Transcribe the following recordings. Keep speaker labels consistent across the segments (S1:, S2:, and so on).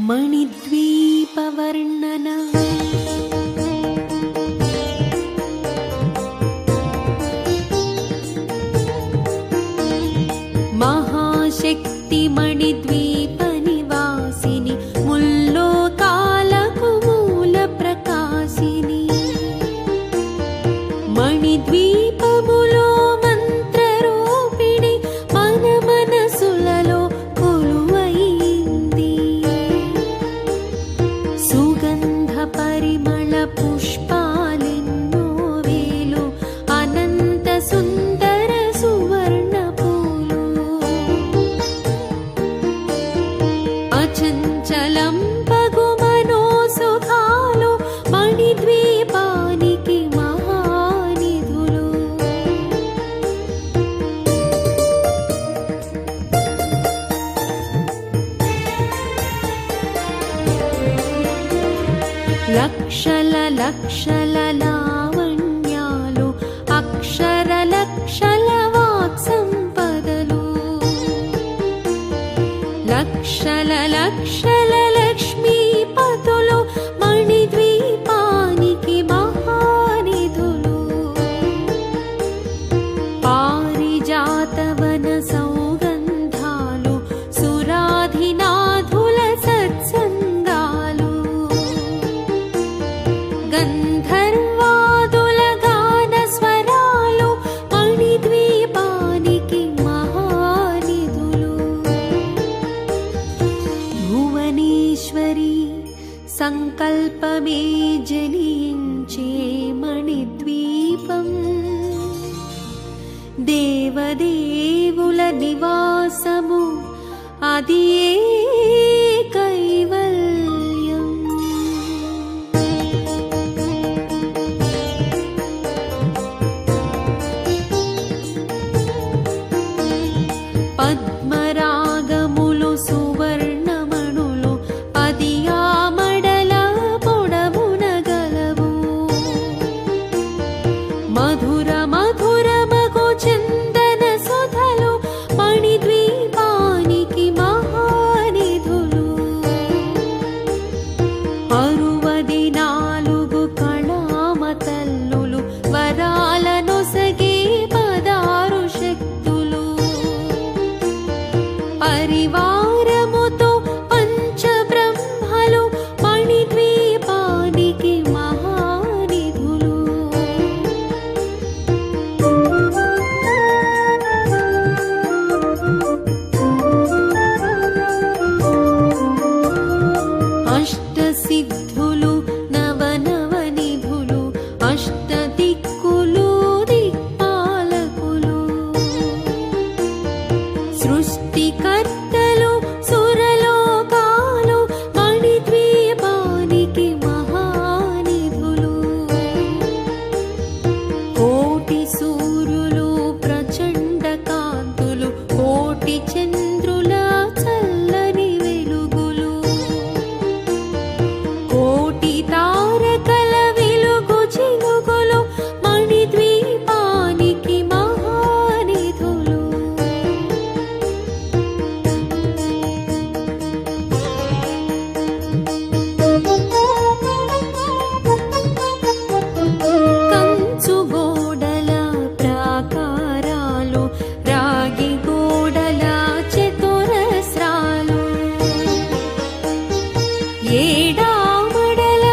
S1: మణిద్వీపవర్ణన మహాశక్తి మణిద్వీప నివాసిని ముల్లోకాలకు మూల ప్రకాశిని మణిద్వీపములో మంత్రరూపిణి మన మనసులలో కొలువైంది సుగంధ పరిమళ పుష్పాలెన్నో వేలు అనంత సుందర సువర్ణ పూలు అచంచలం పగు మనోసుఖాలు మణిద్వీపానికి మహానిధులు లక్షల లక్షల లావణ్యాలు అక్షర లక్షల వాక్సంపదలు లక్షల లక్షల లక్ష్మీపతులు మణిద్వీపానికి మహానిధులు పారిజాతవన సౌగంధాలు సురాధినాథుల సత్సంగాలు గంధర్వాదుల గాన స్వరాలు మణిద్వీపానికి మహానిధులు భువనేశ్వరి సంకల్పమే జనించే మణిద్వీపం దేవదేవుల నివాసము అది కైవల్యం పద్మరాగములు సువర్ణమణులు అది ఆమడల పొడవున గలవు మధుర మధుర మగు చందన సుధలు మణిద్వీపానికి మహానిధులు అరువది నాలుగు కళామతల్లులు వరాలను సగే పదారు శక్తులు పరివారముతో పంచబ్రహ్మలు మణిద్వీపానికి మహానిధులు అష్టసిద్ధులు నవనవనిధులు అష్టదిక్కులు దిక్పాలకులు సృష్టికర్తలు సురలోకాలు మణిద్వీపానికి మహానిధులు కోటి సూర్యులు ప్రచండ కాంతులు కోటి చంద్రుల చల్లని వెలుగులు కోటి తారకల వెలుగు చిలుగులు మణిద్వీపానికి మహానిధులు కంచు గోడల ప్రాకారాలు రాగి గోడల చతురస్రాలు ఏడామడల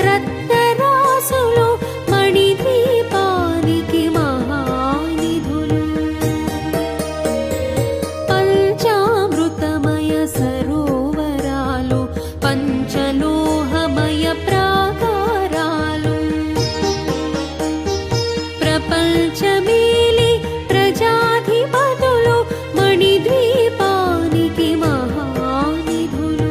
S1: రత్నరాసులు మణిద్వీపానికి మహానిధులు పంచామృతమయ సరోవరాలు పంచలోహమయ ప్రాకారాలు ప్రపంచమేలి ప్రజాధిపతులు మణిద్వీపానికి మహానిధులు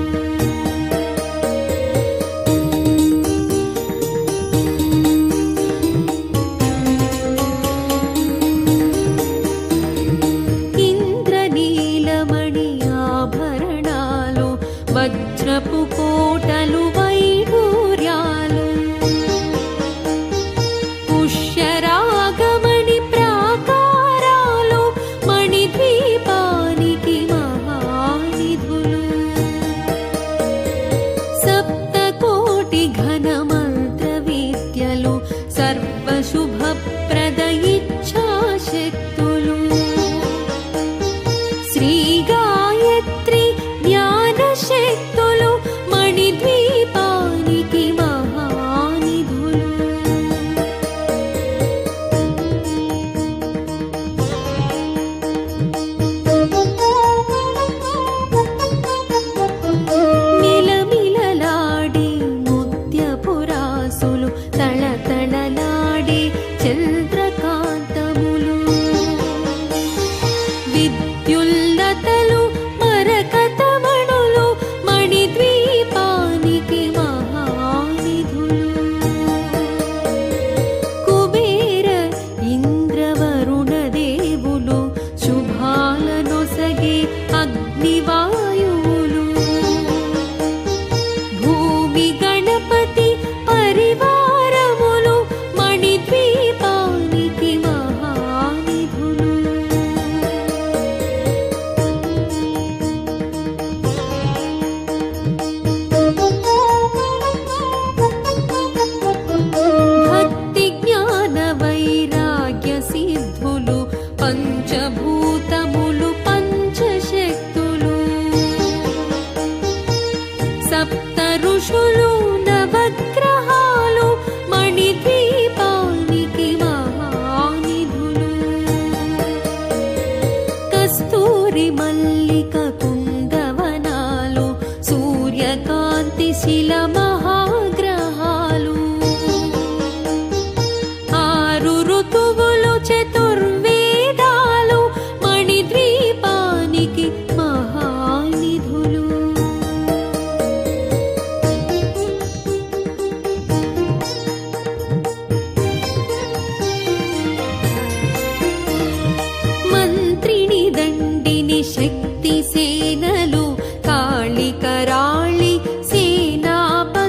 S1: ఇంద్రనీలమణి ఆభరణాలు వజ్రపు కోటలు వైఢూర్యాలు పుష్యరాగమణి ప్రాకారాలు మణిద్వీపానికి మహానిధులు శక్తులు మణిద్వీపానికి మహానిధులు. మిలమిలలాడే ముత్యపురాసులు తళతళలాడే చంద్రకాంతములు. విద్యుల్లతలు మరకతమణులు మణిద్వీపానికి మహానిధులు. కుబేర ఇంద్రవరుణ దేవులు శుభాలనొసగే అగ్నివాయువులు. భూమి గణపతి పరివారములు మణిద్వీపానికి మహానిధులు. భక్తి జ్ఞాన వైరాగ్య సిద్ధులు పంచభూతములు పంచశక్తులు. సప్త ఋషులు నవగ్రహాలు మణిద్వీపానికి మహానిధులు. కస్తూరి మల్లిక కుందవనాలు సూర్యకాంతి శిల మహాగ్రహాలు. ఆరు ఋతువులు చతుర్వేదాలు మణిద్వీపానికి మహానిధులు. మంత్రిని దండిని శక్తి సేనలు కాళికరాళి సేనాపతి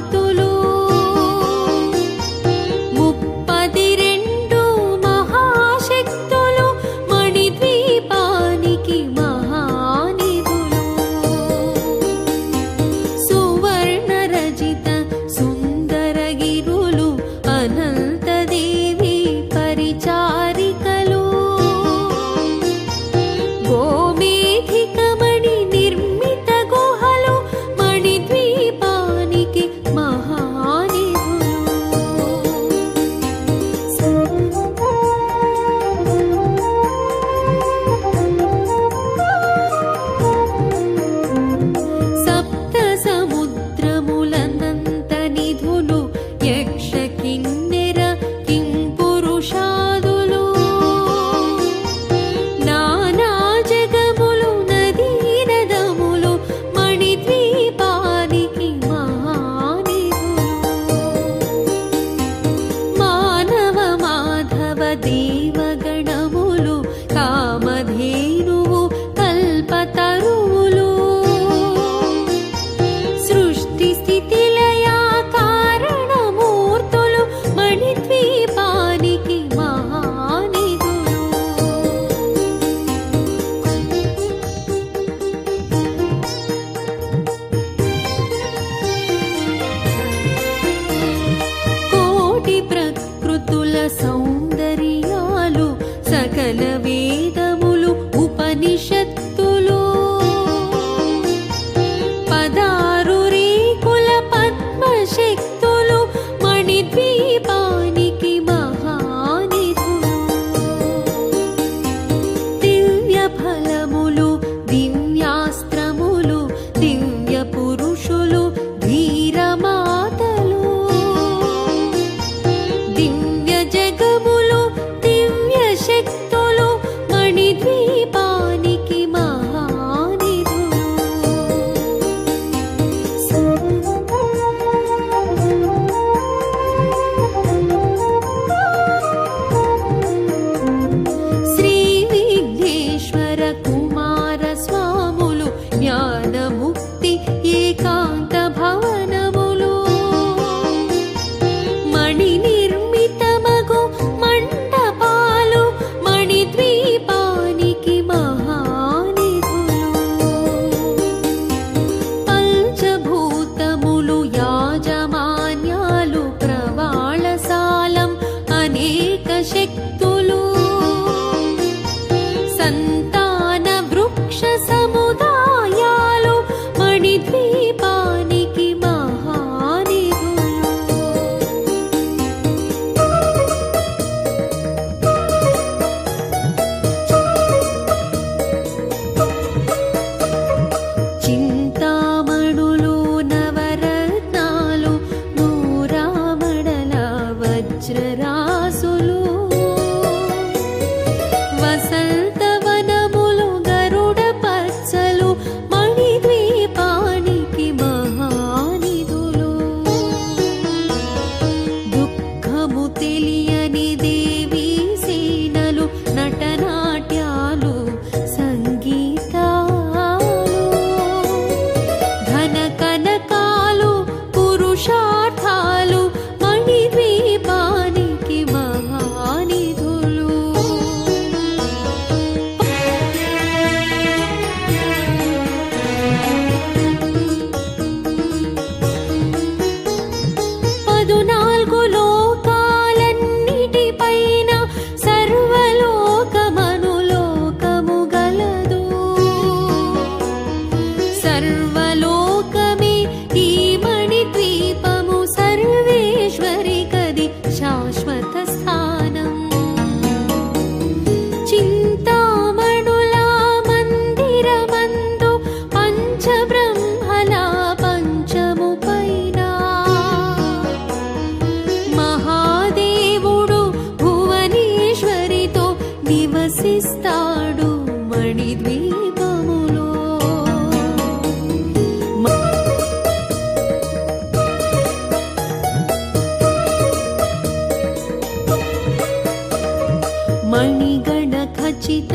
S1: విభూషిత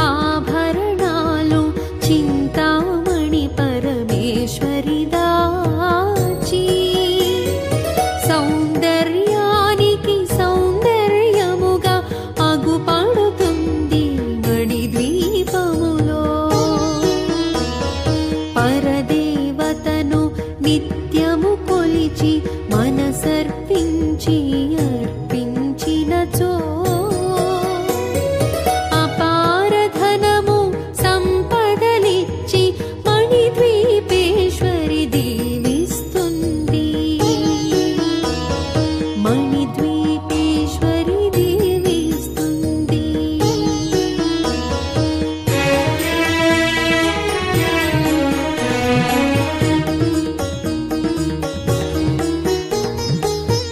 S1: ఆభరణాలు చింతామణి పరమేశ్వరి దాచి సౌందర్యానికి సౌందర్యముగా అగుపడుతుంది మణిద్వీపములో. పరదేవతను నిత్యము కొలిచి మనసర్పించి అర్పించినచో అపారధనము సంపదలిచ్చి మణిద్వీపేశ్వరి దీవిస్తుంది. మణిద్వీపేశ్వరి దీవిస్తుంది.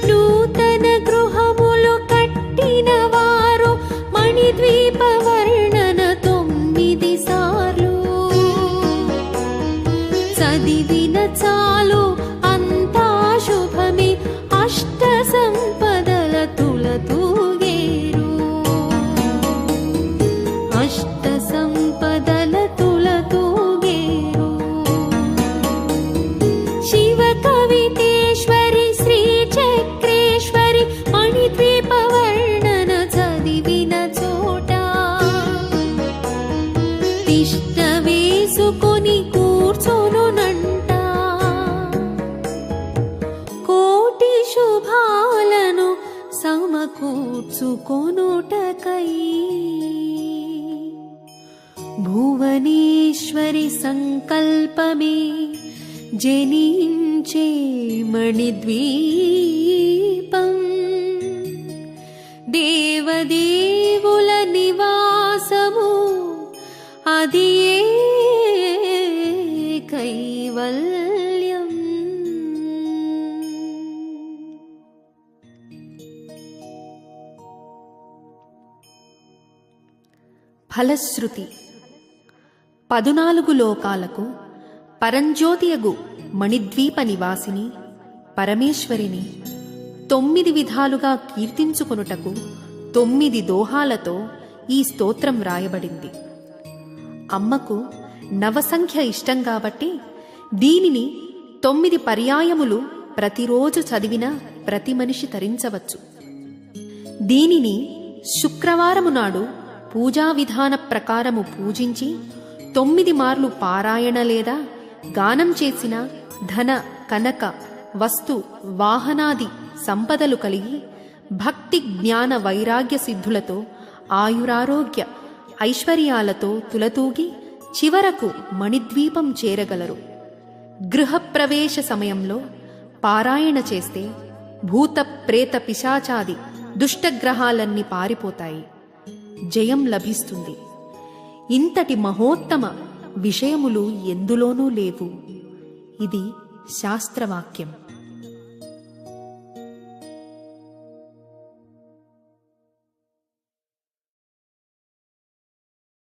S1: నూతన గృహములు కట్టిన వారు మణిద్వీప వర్ణన 9 సార్లు చదివిన చాలు అంతా శుభమే. అష్ట సంపదల తులతూగేరు. అష్ట సంపదల తులతూగేరు. శివ కవితేశ్వరి శ్రీ చక్రేశ్వరి మణిద్వీప వర్ణన చదివిన చోట తిష్ట వేసుకొని కూర్చొనునంట. కోటి శుభాలను సమకూర్చుకొనుటకై భువనేశ్వరి సంకల్పమే జనించే మణిద్వీపం. దేవదేవుల నివాసము అది కైవల్యం. ఫలశ్రుతి 14 లోకాలకు పరంజ్యోతియగు మణిద్వీప నివాసిని పరమేశ్వరిని 9 విధాలుగా కీర్తించుకొనుటకు 9 దోహాలతో ఈ స్తోత్రం రాయబడింది. అమ్మకు నవసంఖ్య ఇష్టం కాబట్టి దీనిని 9 పర్యాయములు ప్రతిరోజు చదివినా ప్రతి మనిషి తరించవచ్చు. దీనిని శుక్రవారము నాడు పూజా విధాన ప్రకారము పూజించి 9 మార్లు పారాయణ లేదా గానం చేసిన ధన కనక వస్తు వాహనాది సంపదలు కలిగి భక్తి జ్ఞాన వైరాగ్య సిద్ధులతో ఆయురారోగ్య ఐశ్వర్యాలతో తులతూగి చివరకు మణిద్వీపం చేరగలరు. గృహప్రవేశ సమయంలో పారాయణ చేస్తే భూత ప్రేత పిశాచాది దుష్టగ్రహాలన్నీ పారిపోతాయి. జయం లభిస్తుంది. ఇంతటి మహోత్తమ విషయములు ఎందులోనూ లేవు. ఇది శాస్త్రవాక్యం.